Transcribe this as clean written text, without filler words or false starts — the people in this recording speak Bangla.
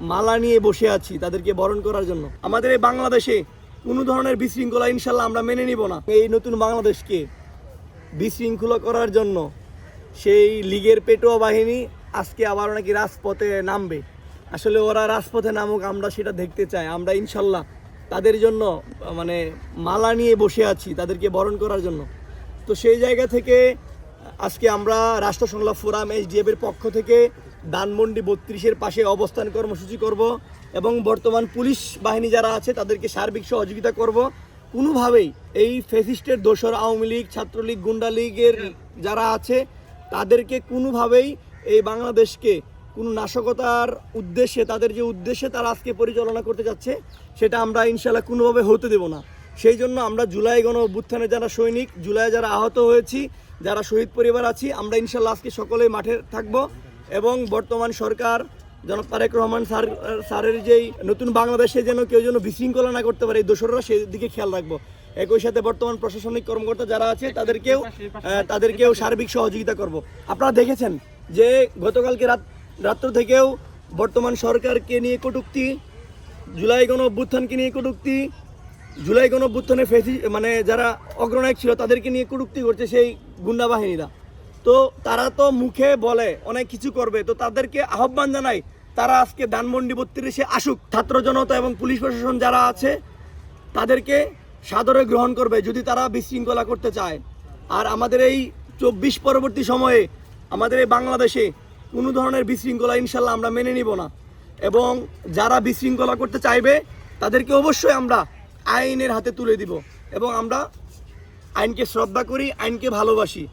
মালা নিয়ে বসে আছি তাদেরকে বরণ করার জন্য। আমাদের এই বাংলাদেশে কোনো ধরনের বিশৃঙ্খলা ইনশাল্লাহ আমরা মেনে নিব না। এই নতুন বাংলাদেশকে বিশৃঙ্খলা করার জন্য সেই লীগের পেটোয়া বাহিনী আজকে আবার নাকি রাজপথে নামবে। আসলে ওরা রাজপথে নামুক, আমরা সেটা দেখতে চাই। আমরা ইনশাল্লাহ তাদের জন্য মানে মালা নিয়ে বসে আছি তাদেরকে বরণ করার জন্য। তো সেই জায়গা থেকে আজকে আমরা রাষ্ট্র সংলাপ ফোরাম SDF এর পক্ষ থেকে ধানমন্ডি 32-এর পাশে অবস্থান কর্মসূচি করব এবং বর্তমান পুলিশ বাহিনী যারা আছে তাদেরকে সার্বিক সহযোগিতা করব। কোনোভাবেই এই ফ্যাসিস্টের দোসর আওয়ামী লীগ, ছাত্রলীগ, গুন্ডা লীগের যারা আছে তাদেরকে কোনোভাবেই এই বাংলাদেশকে কোনো নাশকতার উদ্দেশ্যে, তাদের যে উদ্দেশ্যে তারা আজকে পরিচালনা করতে যাচ্ছে সেটা আমরা ইনশাল্লাহ কোনোভাবে হতে দেব না। সেই জন্য আমরা জুলাই গণ অভ্যুত্থানে যারা সৈনিক, জুলাই যারা আহত হয়েছি, যারা শহীদ পরিবার আছি, আমরা ইনশাল্লাহ আজকে সকলেই মাঠে থাকব এবং বর্তমান সরকার জনাব তারেক রহমান স্যারের যেই নতুন বাংলাদেশে যেন কেউ যেন বিশৃঙ্খলা না করতে পারে, এই দোসররা সেদিকে খেয়াল রাখবো। একই সাথে বর্তমান প্রশাসনিক কর্মকর্তা যারা আছে তাদেরকেও সার্বিক সহযোগিতা করব। আপনারা দেখেছেন যে গতকালকে রাত্র থেকেও বর্তমান সরকারকে নিয়ে কটূক্তি, জুলাই গণ অভ্যুত্থানকে নিয়ে কটূক্তি, জুলাই গণ অভ্যুত্থানে মানে যারা অগ্রনায়ক ছিল তাদেরকে নিয়ে কটূক্তি করছে সেই গুন্ডা বাহিনীরা। তো তারা তো মুখে বলে অনেক কিছু করবে, তো তাদেরকে আহ্বান জানাই তারা আজকে ধানমন্ডি 32-এ আসুক। ছাত্র জনতা এবং পুলিশ প্রশাসন যারা আছে তাদেরকে সাদরে গ্রহণ করবে যদি তারা বিশৃঙ্খলা করতে চায়। আর আমাদের এই 24 পরবর্তী সময়ে আমাদের এই বাংলাদেশে কোনো ধরনের বিশৃঙ্খলা ইনশাল্লাহ আমরা মেনে নিব না এবং যারা বিশৃঙ্খলা করতে চাইবে তাদেরকে অবশ্যই আমরা আইনের হাতে তুলে দিব এবং আমরা আইনকে শ্রদ্ধা করি, আইনকে ভালোবাসি।